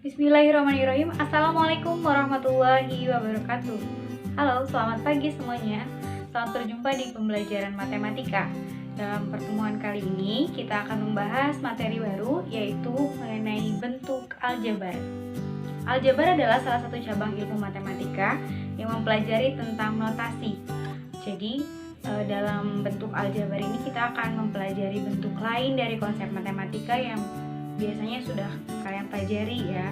Bismillahirrahmanirrahim. Assalamualaikum warahmatullahi wabarakatuh. Halo, selamat pagi semuanya. Selamat berjumpa di pembelajaran matematika. Dalam pertemuan kali ini kita akan membahas materi baru, yaitu mengenai bentuk aljabar. Aljabar adalah salah satu cabang ilmu matematika yang mempelajari tentang notasi. Jadi dalam bentuk aljabar ini kita akan mempelajari bentuk lain dari konsep matematika yang biasanya sudah kalian pelajari ya.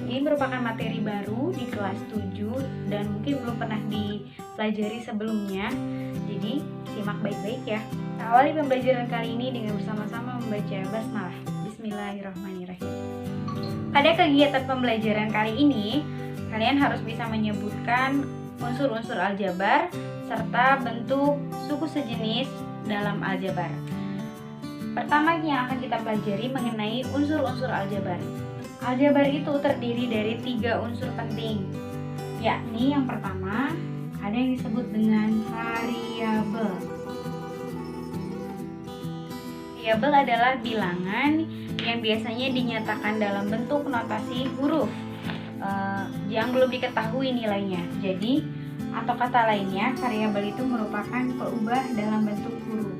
Ini merupakan materi baru di kelas 7 dan mungkin belum pernah dipelajari sebelumnya. Jadi simak baik-baik ya. Kita awali pembelajaran kali ini dengan bersama-sama membaca basmalah. Bismillahirrahmanirrahim. Pada kegiatan pembelajaran kali ini, kalian harus bisa menyebutkan unsur-unsur aljabar serta bentuk suku sejenis dalam aljabar. Pertama yang akan kita pelajari mengenai unsur-unsur aljabar. Aljabar itu terdiri dari 3 unsur penting, yakni yang pertama ada yang disebut dengan variabel. Variabel adalah bilangan yang biasanya dinyatakan dalam bentuk notasi huruf yang belum diketahui nilainya. Jadi, atau kata lainnya, variabel itu merupakan peubah dalam bentuk huruf.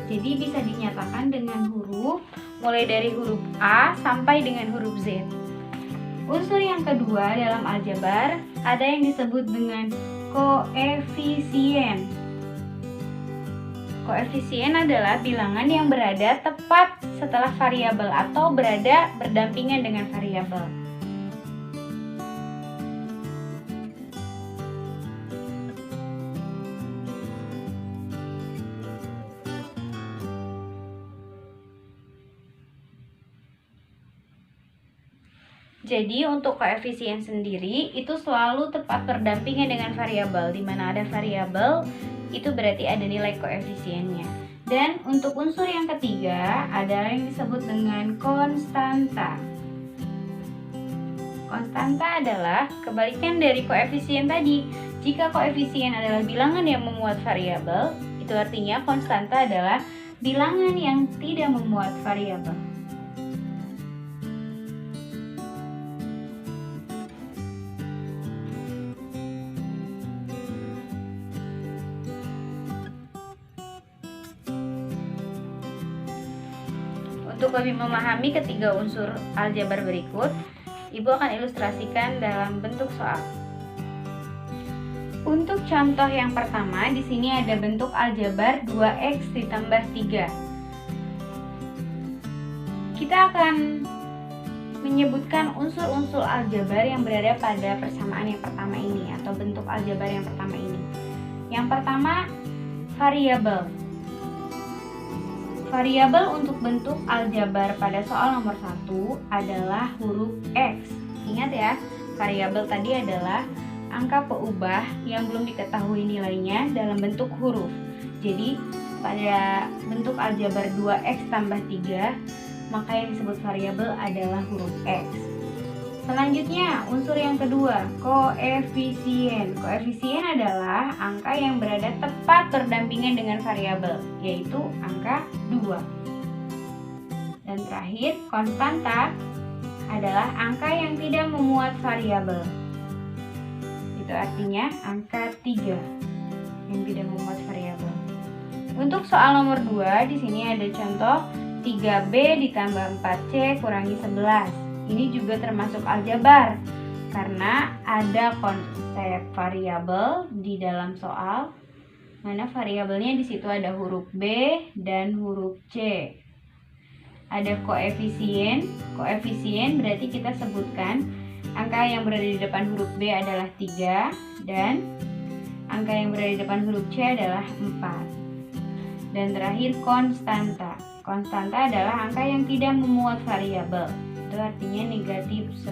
Jadi bisa dinyatakan dengan huruf mulai dari huruf A sampai dengan huruf Z. Unsur yang kedua dalam aljabar ada yang disebut dengan koefisien. Koefisien adalah bilangan yang berada tepat setelah variabel atau berada berdampingan dengan variabel. Jadi untuk koefisien sendiri itu selalu tepat berdampingan dengan variabel. Di mana ada variabel itu berarti ada nilai koefisiennya. Dan untuk unsur yang ketiga ada yang disebut dengan konstanta. Konstanta adalah kebalikan dari koefisien tadi. Jika koefisien adalah bilangan yang memuat variabel, itu artinya konstanta adalah bilangan yang tidak memuat variabel. Untuk lebih memahami ketiga unsur aljabar berikut, Ibu akan ilustrasikan dalam bentuk soal. Untuk contoh yang pertama, di sini ada bentuk aljabar 2x ditambah 3. Kita akan menyebutkan unsur-unsur aljabar yang berada pada persamaan yang pertama ini atau bentuk aljabar yang pertama ini. Yang pertama, variabel. Variabel untuk bentuk aljabar pada soal nomor 1 adalah huruf X. Ingat ya, variabel tadi adalah angka peubah yang belum diketahui nilainya dalam bentuk huruf. Jadi, pada bentuk aljabar 2x tambah 3, maka yang disebut variabel adalah huruf X. Selanjutnya, unsur yang kedua, koefisien. Koefisien adalah angka yang berada tepat berdampingan dengan variabel, yaitu angka 2. Dan terakhir, konstanta adalah angka yang tidak memuat variabel. Itu artinya angka 3 yang tidak memuat variabel. Untuk soal nomor 2, di sini ada contoh 3B ditambah 4C kurangi 11. Ini juga termasuk aljabar karena ada konsep variabel di dalam soal, mana variabelnya di situ ada huruf B dan huruf C. Ada koefisien. Koefisien berarti kita sebutkan angka yang berada di depan huruf B adalah 3 dan angka yang berada di depan huruf C adalah 4. Dan terakhir konstanta. Konstanta adalah angka yang tidak memuat variabel. Itu artinya negatif 11.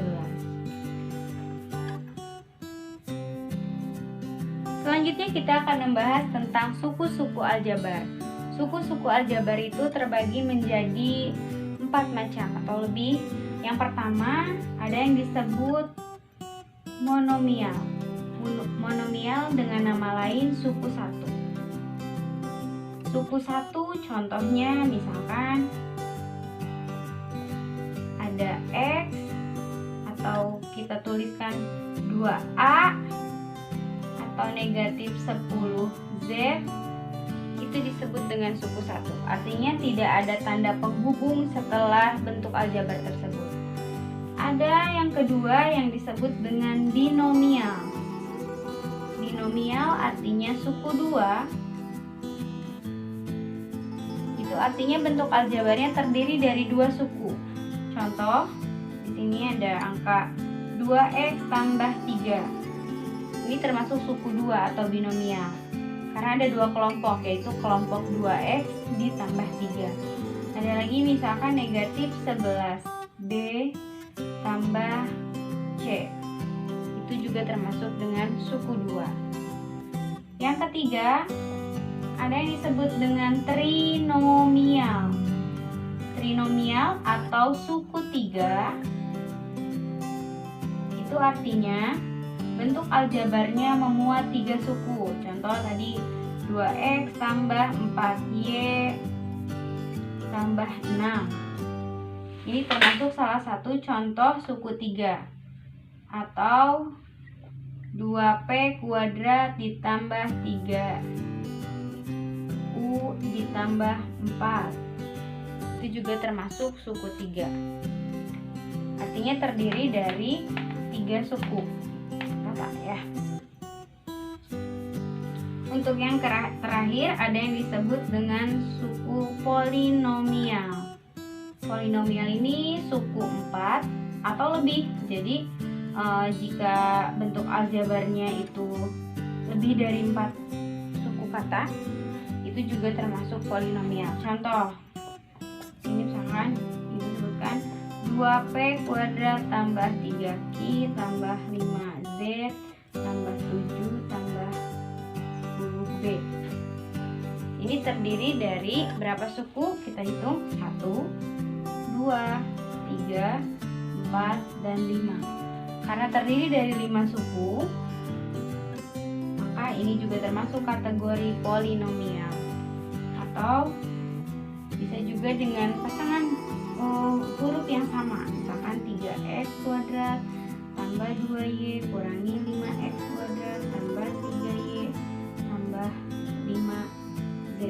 Selanjutnya kita akan membahas tentang suku-suku aljabar. Suku-suku aljabar itu terbagi menjadi 4 macam atau lebih. Yang pertama ada yang disebut monomial. Monomial dengan nama lain suku 1. suku 1 contohnya misalkan ada X, atau kita tuliskan 2A, atau negatif 10Z, itu disebut dengan suku 1. Artinya tidak ada tanda penghubung setelah bentuk aljabar tersebut. Ada yang kedua yang disebut dengan binomial. Binomial artinya suku 2. Itu artinya bentuk aljabarnya terdiri dari 2 suku. Contoh, di sini ada angka 2x tambah 3. Ini termasuk suku 2 atau binomial. Karena ada 2 kelompok, yaitu kelompok 2x ditambah 3. Ada lagi misalkan negatif 11b tambah c. Itu juga termasuk dengan suku 2. Yang ketiga, ada yang disebut dengan trinomial. Trinomial atau suku 3 itu artinya bentuk aljabarnya memuat 3 suku. Contoh tadi 2x tambah 4y tambah 6. Ini termasuk salah satu contoh suku 3. Atau 2p kuadrat ditambah 3u ditambah 4. Itu juga termasuk suku 3. Artinya terdiri dari 3 suku. Ya. Untuk yang terakhir ada yang disebut dengan suku polinomial. Polinomial ini suku 4 atau lebih. Jadi jika bentuk aljabarnya itu lebih dari 4 suku kata, itu juga termasuk polinomial. Contoh, ini misalkan disebutkan 2p kuadrat tambah 3q tambah 5z tambah 7 tambah 10b. Ini terdiri dari berapa suku? Kita hitung 1, 2, 3, 4, dan 5. Karena terdiri dari 5 suku, maka ini juga termasuk kategori polinomial. Atau bisa juga dengan pasangan huruf yang sama, misalkan 3x kuadrat tambah 2y kurangi 5x kuadrat tambah 3y tambah 5z.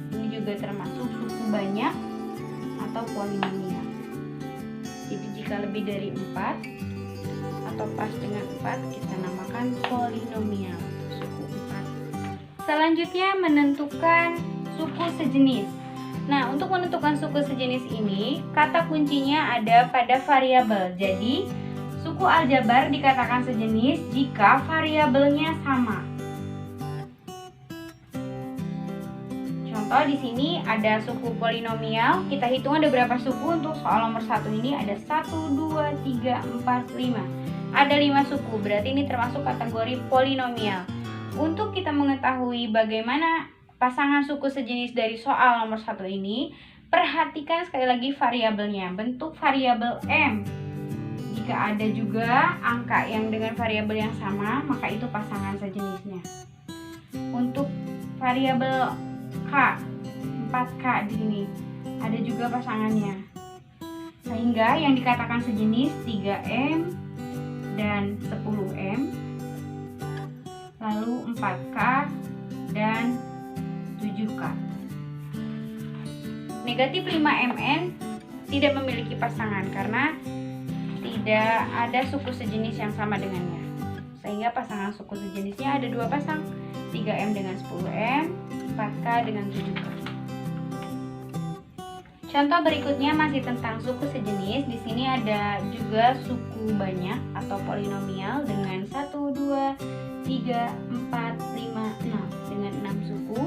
Ini juga termasuk suku banyak atau polinomial. Jadi jika lebih dari 4 atau pas dengan 4, kita namakan polinomial, suku 4. Selanjutnya menentukan suku sejenis. Nah, untuk menentukan suku sejenis ini, kata kuncinya ada pada variabel. Jadi, suku aljabar dikatakan sejenis jika variabelnya sama. Contoh di sini ada suku polinomial. Kita hitung ada berapa suku untuk soal nomor 1 ini. Ada 1, 2, 3, 4, 5. Ada 5 suku, berarti ini termasuk kategori polinomial. Untuk kita mengetahui bagaimana pasangan suku sejenis dari soal nomor 1 ini, perhatikan sekali lagi variabelnya, bentuk variabel M. Jika ada juga angka yang dengan variabel yang sama, maka itu pasangan sejenisnya. Untuk variabel K, 4K di sini, ada juga pasangannya. Sehingga yang dikatakan sejenis 3M dan 10M, lalu 4K dan 7K. Negatif 5MN tidak memiliki pasangan karena tidak ada suku sejenis yang sama dengannya. Sehingga pasangan suku sejenisnya ada 2 pasang, 3M dengan 10M, 4K dengan 7K. Contoh berikutnya masih tentang suku sejenis. Di sini ada juga suku banyak atau polinomial dengan 1, 2, 3, 4, 5, 6 dengan 6 suku.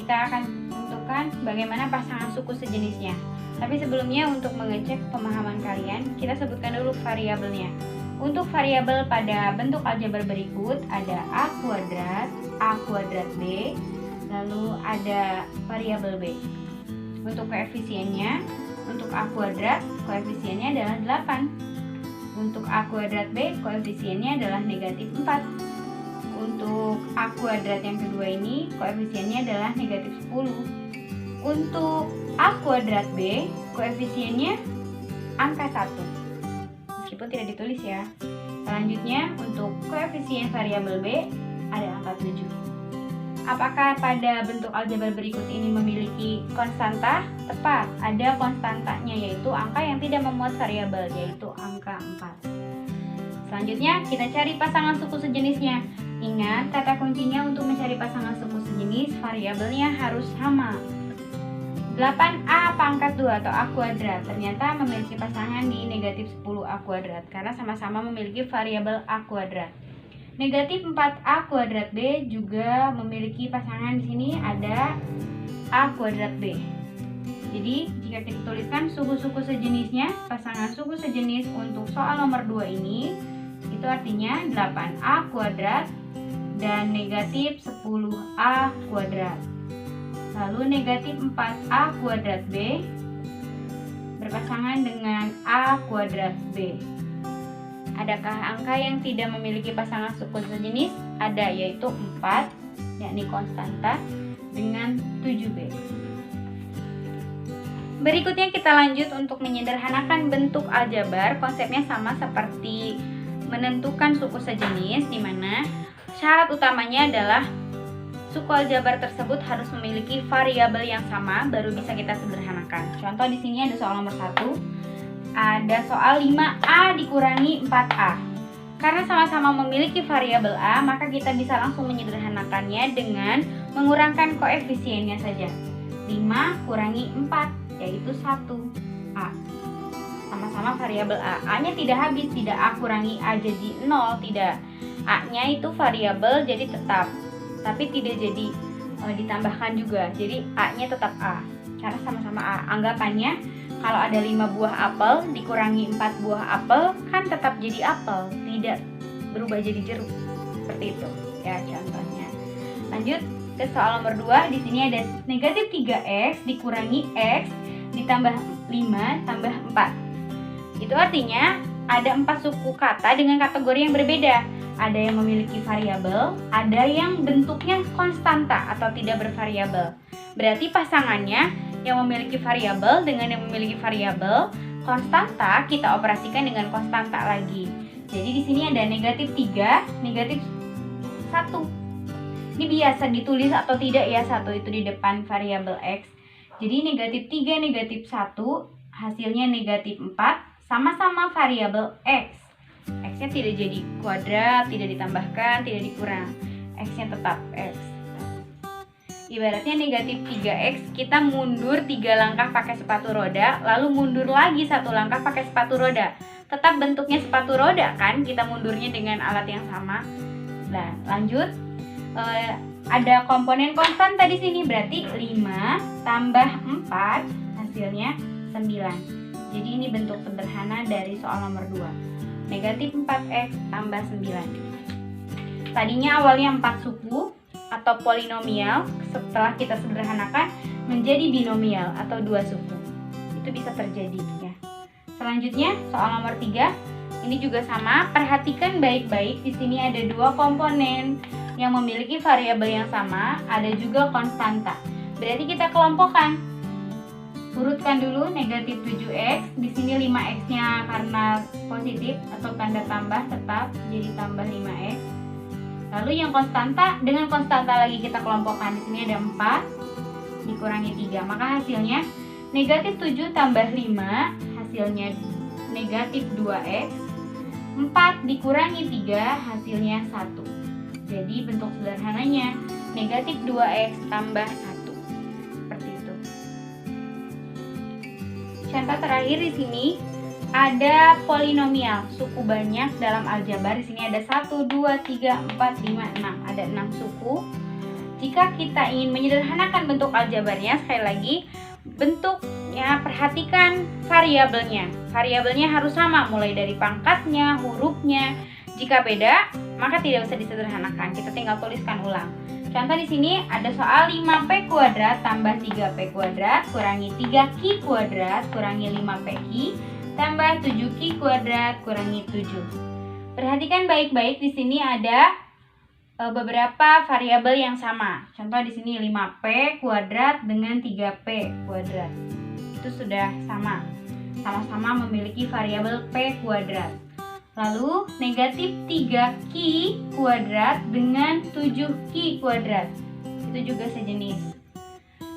Kita akan tentukan bagaimana pasangan suku sejenisnya. Tapi sebelumnya untuk mengecek pemahaman kalian, kita sebutkan dulu variabelnya. Untuk variabel pada bentuk aljabar berikut ada A kuadrat B, lalu ada variabel B. Untuk koefisiennya, untuk A kuadrat, koefisiennya adalah 8. Untuk A kuadrat B, koefisiennya adalah negatif 4. untuk A kuadrat yang kedua ini koefisiennya adalah negatif 10. Untuk A kuadrat B, koefisiennya angka 1. Meskipun tidak ditulis ya. Selanjutnya, untuk koefisien variabel B ada angka 7. Apakah pada bentuk aljabar berikut ini memiliki konstanta? Tepat, ada konstantanya, yaitu angka yang tidak memuat variabel, yaitu angka 4. Selanjutnya, kita cari pasangan suku sejenisnya. Ingat, kata kuncinya untuk mencari pasangan suku sejenis, variabelnya harus sama. 8A pangkat 2 atau A kuadrat ternyata memiliki pasangan di negatif 10A kuadrat karena sama-sama memiliki variabel A kuadrat. Negatif 4A kuadrat B juga memiliki pasangan di sini ada A kuadrat B. Jadi, jika kita tuliskan suku-suku sejenisnya, pasangan suku sejenis untuk soal nomor 2 ini, itu artinya 8A kuadrat dan negatif 10A kuadrat. Lalu negatif 4A kuadrat B berpasangan dengan A kuadrat B. Adakah angka yang tidak memiliki pasangan suku sejenis? Ada, yaitu 4, yakni konstanta, dengan 7B. Berikutnya kita lanjut untuk menyederhanakan bentuk aljabar. Konsepnya sama seperti menentukan suku sejenis, di mana syarat utamanya adalah suku aljabar tersebut harus memiliki variabel yang sama, baru bisa kita sederhanakan. Contoh di sini ada soal nomor 1. Ada soal 5A dikurangi 4A. Karena sama-sama memiliki variabel A, maka kita bisa langsung menyederhanakannya dengan mengurangkan koefisiennya saja. 5 kurangi 4, yaitu 1A. Sama-sama variabel A. A-nya tidak habis, tidak A kurangi A jadi 0, tidak. A-nya itu variabel jadi tetap, tapi tidak jadi ditambahkan juga. Jadi A-nya tetap A, karena sama-sama A. Anggapannya kalau ada 5 buah apel dikurangi 4 buah apel, kan tetap jadi apel, tidak berubah jadi jeruk. Seperti itu ya contohnya. Lanjut ke soal nomor 2. Di sini ada negatif 3x dikurangi x ditambah 5 tambah 4. Itu artinya ada 4 suku kata dengan kategori yang berbeda. Ada yang memiliki variabel, ada yang bentuknya konstanta atau tidak bervariabel. Berarti pasangannya yang memiliki variabel dengan yang memiliki variabel konstanta kita operasikan dengan konstanta lagi. Jadi di sini ada negatif 3, negatif 1. Ini biasa ditulis atau tidak ya, 1 itu di depan variabel x. Jadi negatif 3, negatif 1 hasilnya negatif 4, sama-sama variabel x. X-nya tidak jadi kuadrat, tidak ditambahkan, tidak dikurang. X-nya tetap x. Ibaratnya negatif 3x, kita mundur 3 langkah pakai sepatu roda, lalu mundur lagi 1 langkah pakai sepatu roda. Tetap bentuknya sepatu roda kan, kita mundurnya dengan alat yang sama. Nah, lanjut. Ada komponen konstanta di sini, berarti 5 tambah 4 hasilnya 9. Jadi ini bentuk sederhana dari soal nomor 2. Negatif 4x tambah 9. Tadinya awalnya 4 suku atau polinomial, setelah kita sederhanakan menjadi binomial atau 2 suku. Itu bisa terjadi ya. Selanjutnya soal nomor 3. Ini juga sama, perhatikan baik-baik. Di sini ada 2 komponen yang memiliki variabel yang sama, ada juga konstanta. Berarti kita kelompokkan. Urutkan dulu negatif 7x, di sini 5x-nya karena positif atau tanda tambah tetap jadi tambah 5x. Lalu yang konstanta dengan konstanta lagi kita kelompokkan. Di sini ada 4 dikurangi 3, maka hasilnya negatif 7 tambah 5 hasilnya negatif 2x. 4 dikurangi 3 hasilnya 1. Jadi bentuk sederhananya negatif 2x tambah 1. Contoh terakhir di sini ada polinomial suku banyak dalam aljabar. Di sini ada 1, 2, 3, 4, 5, 6. Ada 6 suku. Jika kita ingin menyederhanakan bentuk aljabarnya, sekali lagi bentuknya perhatikan variabelnya. Variabelnya harus sama mulai dari pangkatnya, hurufnya. Jika beda, maka tidak usah disederhanakan. Kita tinggal tuliskan ulang. Contoh di sini ada soal 5p kuadrat tambah 3p kuadrat kurangi 3q kuadrat kurangi 5pq tambah 7q kuadrat kurangi 7. Perhatikan baik-baik, di sini ada beberapa variabel yang sama. Contoh di sini 5P kuadrat dengan 3P kuadrat. Itu sudah sama. Sama-sama memiliki variabel P kuadrat. Lalu negatif 3Q kuadrat dengan 7Q kuadrat. Itu juga sejenis.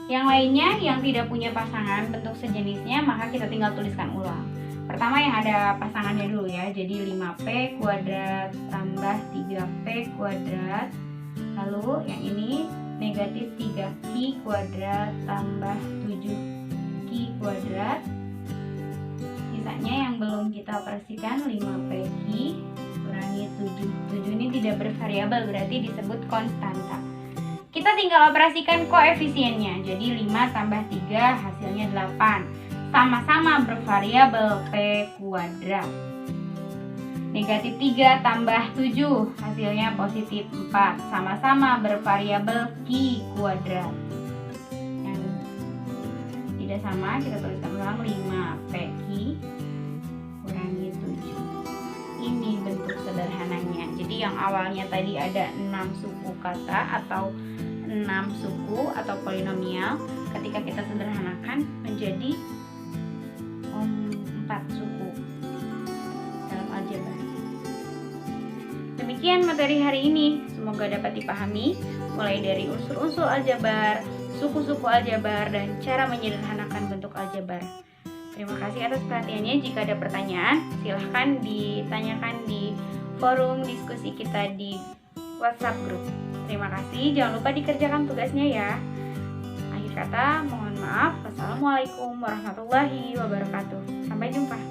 Yang lainnya yang tidak punya pasangan bentuk sejenisnya, maka kita tinggal tuliskan ulang. Pertama yang ada pasangannya dulu ya. Jadi 5P kuadrat tambah 3P kuadrat. Lalu yang ini negatif 3Q kuadrat tambah 7Q kuadrat. Sisanya yang belum kita operasikan 5PQ kurangi 7. 7 ini tidak bervariabel, berarti disebut konstanta. Kita tinggal operasikan koefisiennya. Jadi 5 tambah 3 hasilnya 8. Sama-sama bervariabel P kuadrat. Negatif 3 tambah 7 hasilnya positif 4. Sama-sama bervariabel Q kuadrat. Yang tidak sama kita tuliskan ulang 5PQ kurangi 7. Ini bentuk sederhananya. Jadi yang awalnya tadi ada 6 suku kata atau 6 suku atau polinomial, ketika kita sederhanakan menjadi 4 suku dalam aljabar. Demikian materi hari ini, semoga dapat dipahami mulai dari unsur-unsur aljabar, suku-suku aljabar, dan cara menyederhanakan bentuk aljabar. Terima kasih atas perhatiannya. Jika ada pertanyaan, silahkan ditanyakan di forum diskusi kita di WhatsApp group. Terima kasih, jangan lupa dikerjakan tugasnya ya. Akhir kata, mohon maaf. Wassalamualaikum warahmatullahi wabarakatuh. Sampai jumpa.